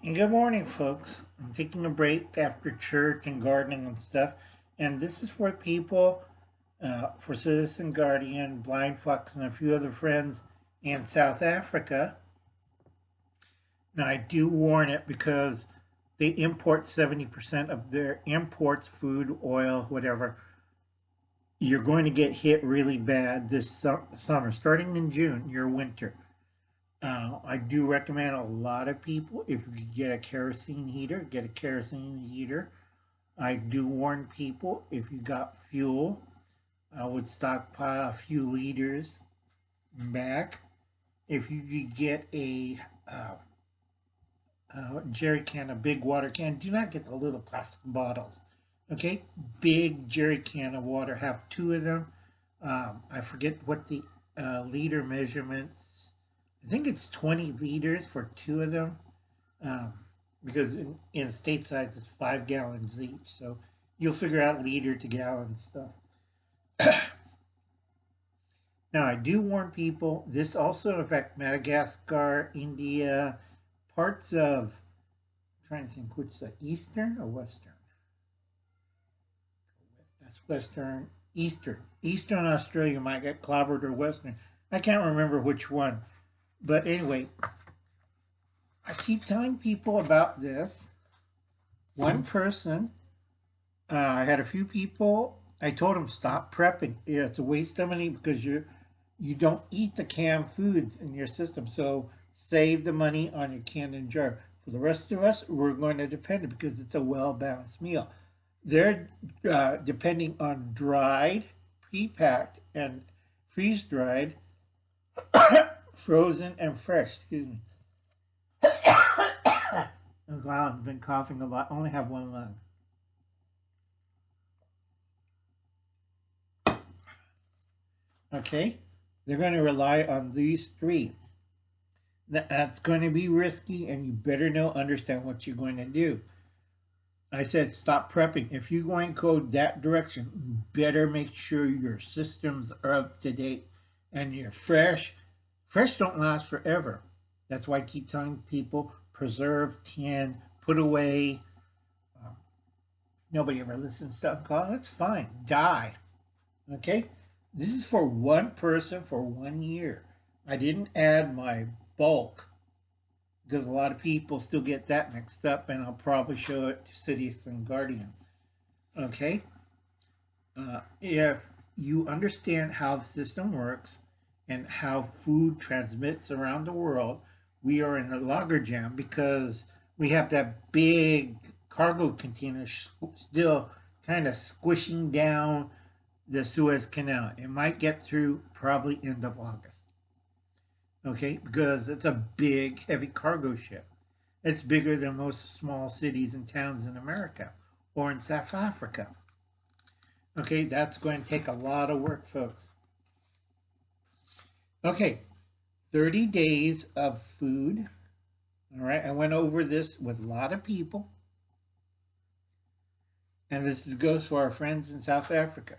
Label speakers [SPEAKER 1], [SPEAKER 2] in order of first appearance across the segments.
[SPEAKER 1] And good morning, folks. I'm taking a break after church and gardening and stuff. And this is for people, for Citizen Guardian, Blind Fox, and a few other friends in South Africa. Now, I do warn it because they import 70% of their imports, food, oil, whatever. You're going to get hit really bad this summer, starting in June, your winter. I do recommend a lot of people, if you get a kerosene heater, get a kerosene heater. I do warn people, if you got fuel, I would stockpile a few liters back. If you could get a jerry can, a big water can, do not get the little plastic bottles. Okay, big jerry can of water, have two of them. I forget what the liter measurements. I think it's 20 liters for two of them, um, because in stateside it's 5 gallons each. So you'll figure out liter to gallon stuff. Now I do warn people. This also affects Madagascar, India, parts of. I'm trying to think which the eastern or western. That's western, eastern Australia might get clobbered, or western. I can't remember which one. But anyway, I keep telling people about this. One person, I had a few people. I told them stop prepping. Yeah, it's a waste of money because you don't eat the canned foods in your system. So save the money on your canned and jar. For the rest of us, we're going to depend it because it's a well balanced meal. They're depending on dried, pre-packed, and freeze dried, frozen, and fresh. Excuse me. Oh, God, I've been coughing a lot. I only have one lung. Okay, they're going to rely on these three. That's going to be risky, and you better understand what you're going to do. I said stop prepping. If you're going to go that direction, you better make sure your systems are up to date and you're fresh. Fresh don't last forever. That's why I keep telling people preserve, can, put away. Um, Nobody ever listens to them. That's fine. Die. Okay? This is for one person for 1 year. I didn't add my bulk because a lot of people still get that mixed up, and I'll probably show it to Citizen Guardian. Okay? If you understand how the system works and how food transmits around the world, we are in a logjam because we have that big cargo container still kind of squishing down the Suez Canal. It might get through probably end of August. Okay, because it's a big, heavy cargo ship. It's bigger than most small cities and towns in America or in South Africa. Okay, that's going to take a lot of work, folks. Okay, 30 days of food. All right, I went over this with a lot of people. And this goes for our friends in South Africa.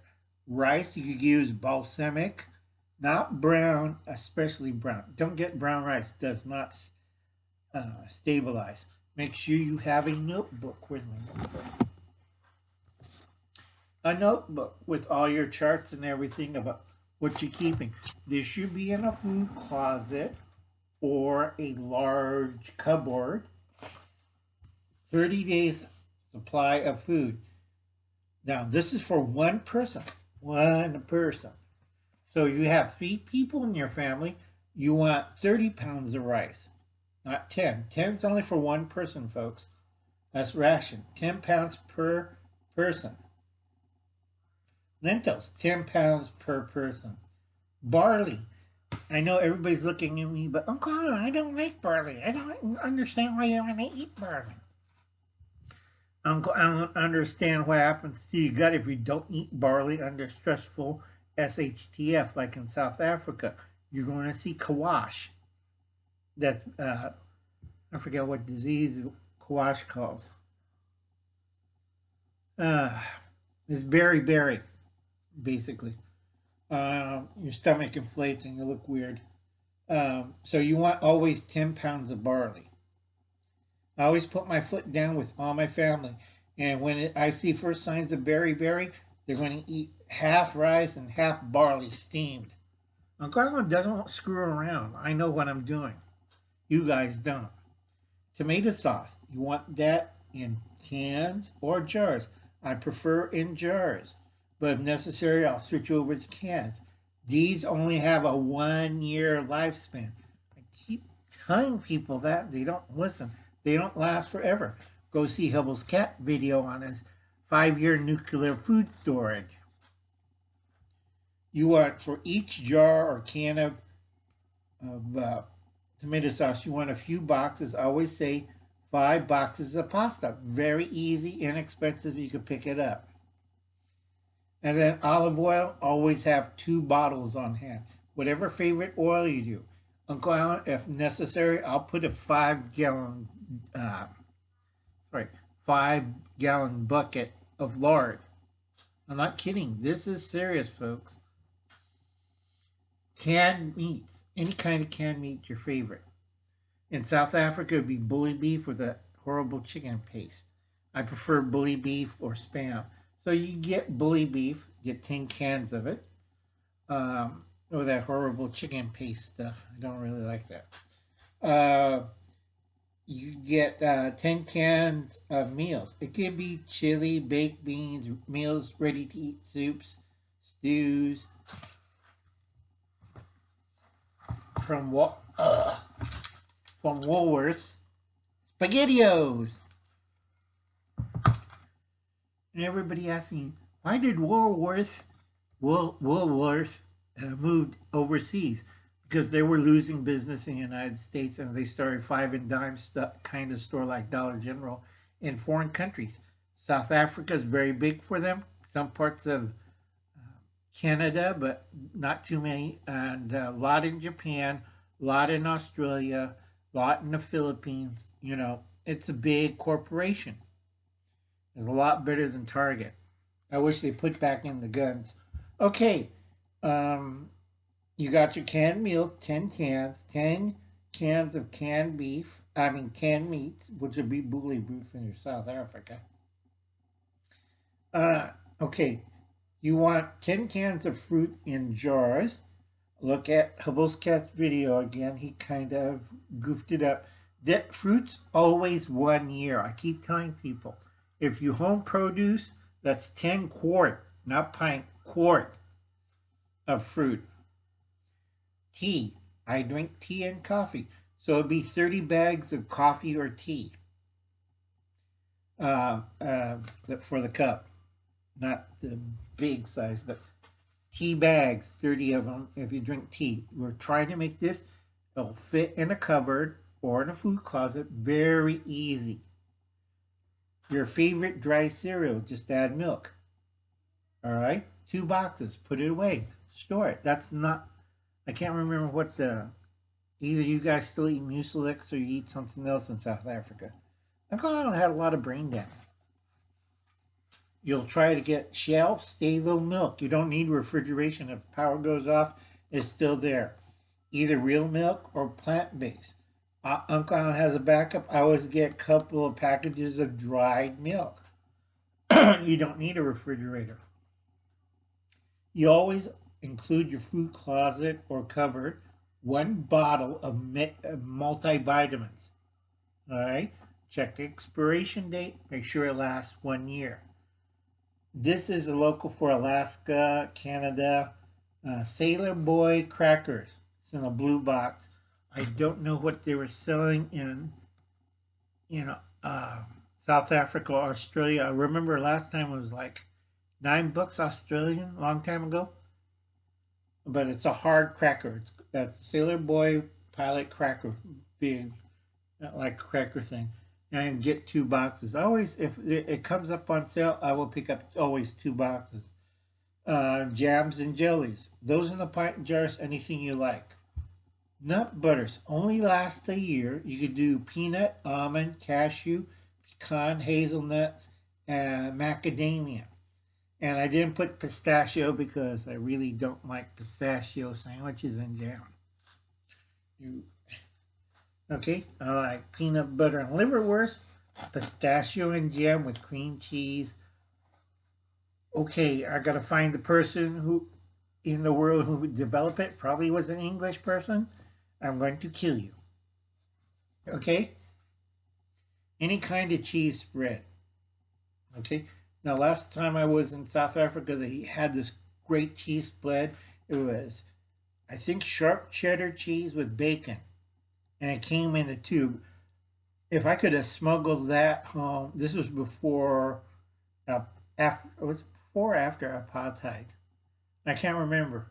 [SPEAKER 1] Rice, you could use balsamic, not brown, especially brown. Don't get brown rice, does not stabilize. Make sure you have a notebook with me. A notebook with all your charts and everything about what you're keeping. This should be in a food closet or a large cupboard. 30 days supply of food. Now, this is for one person. One person. So you have 3 people in your family. You want 30 pounds of rice, not 10. 10 is only for one person, folks. That's ration. 10 pounds per person. Lentils, 10 pounds per person. Barley. I know everybody's looking at me, but Uncle Alan, I don't like barley. I don't understand why you want to eat barley. Uncle Alan, understand what happens to your gut if you don't eat barley under stressful SHTF, like in South Africa. You're going to see kawash. That I forget what disease kawash calls. It's berry, basically. Your stomach inflates and you look weird. So you want always 10 pounds of barley. I always put my foot down with all my family. And when I see first signs of berry, they're going to eat half rice and half barley steamed. Uncle Alan doesn't screw around. I know what I'm doing. You guys don't. Tomato sauce. You want that in cans or jars. I prefer in jars, but if necessary, I'll switch over to cans. These only have a 1 year lifespan. I keep telling people that they don't listen. They don't last forever. Go see Hubble's cat video on his 5 year nuclear food storage. You want for each jar or can of tomato sauce, you want a few boxes. I always say 5 boxes of pasta. Very easy, inexpensive. You can pick it up. And then olive oil, always have 2 bottles on hand. Whatever favorite oil you do. Uncle Alan, if necessary, I'll put a 5 sorry, 5 gallon bucket of lard. I'm not kidding. This is serious, folks. Canned meats, any kind of canned meat, your favorite. In South Africa, it would be bully beef with a horrible chicken paste. I prefer bully beef or spam. So you get bully beef, get 10 cans of it, or that horrible chicken paste stuff. I don't really like that. You get 10 cans of meals. It can be chili, baked beans, meals, ready to eat soups, stews. From Woolworths, SpaghettiOs. And everybody asking me, why did Woolworth moved overseas? Because they were losing business in the United States, and they started five and dime kind of store like Dollar General in foreign countries. South Africa is very big for them. Some parts of Canada, but not too many, and a lot in Japan, a lot in Australia, a lot in the Philippines. You know, it's a big corporation. It's a lot better than Target. I wish they put back in the guns. Okay, you got your canned meals, 10 cans, 10 cans of canned beef, canned meats, which would be bully beef in South Africa. Okay, you want 10 cans of fruit in jars. Look at Hubble's Cat's video again. He kind of goofed it up. That fruit's always 1 year. I keep telling people, if you home produce, that's 10 quart, not pint, quart of fruit. Tea. I drink tea and coffee. So it'd be 30 bags of coffee or tea for the cup. Not the big size, but tea bags, 30 of them if you drink tea. We're trying to make this, it'll fit in a cupboard or in a food closet, very easy. Your favorite dry cereal, just add milk. All right, 2 boxes, put it away, store it. That's not, I can't remember what either you guys still eat Mucilix or you eat something else in South Africa. I've had a lot of brain damage. You'll try to get shelf stable milk. You don't need refrigeration. If power goes off, it's still there. Either real milk or plant-based. Uncle Alan has a backup. I always get a couple of packages of dried milk. You don't need a refrigerator. You always include your food closet or cupboard 1 bottle of multivitamins. All right? Check the expiration date. Make sure it lasts 1 year. This is a local for Alaska, Canada. Sailor Boy crackers. It's in a blue box. I don't know what they were selling in South Africa or Australia. I remember last time it was like $9 Australian, a long time ago. But it's a hard cracker. That's Sailor Boy Pilot cracker, big, like cracker thing. And get 2 boxes. Always, if it comes up on sale, I will pick up always 2 boxes. Jams and jellies. Those in the pint jars, anything you like. Nut butters only last a year. You could do peanut, almond, cashew, pecan, hazelnuts, and macadamia. And I didn't put pistachio because I really don't like pistachio sandwiches and jam. Okay, I like peanut butter and liverwurst, pistachio and jam with cream cheese. Okay, I gotta find the person who in the world who developed it. Probably was an English person. I'm going to kill you. Okay, any kind of cheese spread. Okay, now last time I was in South Africa, they had this great cheese spread. It was, I think, sharp cheddar cheese with bacon, and it came in a tube. If I could have smuggled that home, this was before, after it was before or after apartheid. I can't remember.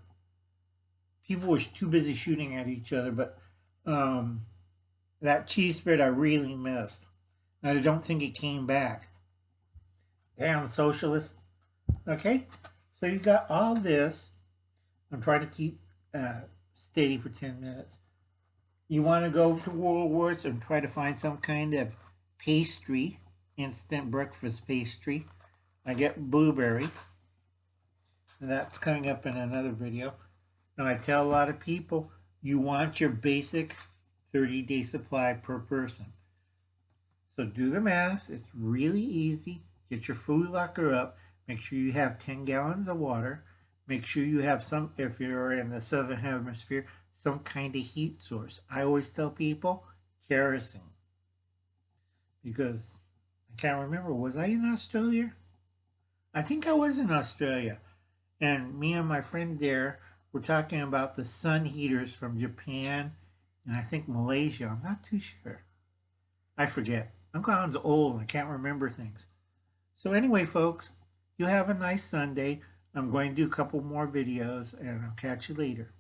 [SPEAKER 1] People were too busy shooting at each other, but um, that cheese spread I really missed. And I don't think it came back. Damn socialists. Okay, so you got all this. I'm trying to keep steady for 10 minutes. You want to go to Woolworths and try to find some kind of pastry, instant breakfast pastry. I get blueberry. And that's coming up in another video. Now I tell a lot of people you want your basic 30-day supply per person. So do the math. It's really easy. Get your food locker up. Make sure you have 10 gallons of water. Make sure you have some, if you're in the southern hemisphere, some kind of heat source. I always tell people kerosene. Because I can't remember, was I in Australia? I think I was in Australia. And me and my friend there were talking about the sun heaters from Japan and I think Malaysia. I'm not too sure. I forget. I'm kind of old and I can't remember things. So anyway, folks, you have a nice Sunday. I'm going to do a couple more videos and I'll catch you later.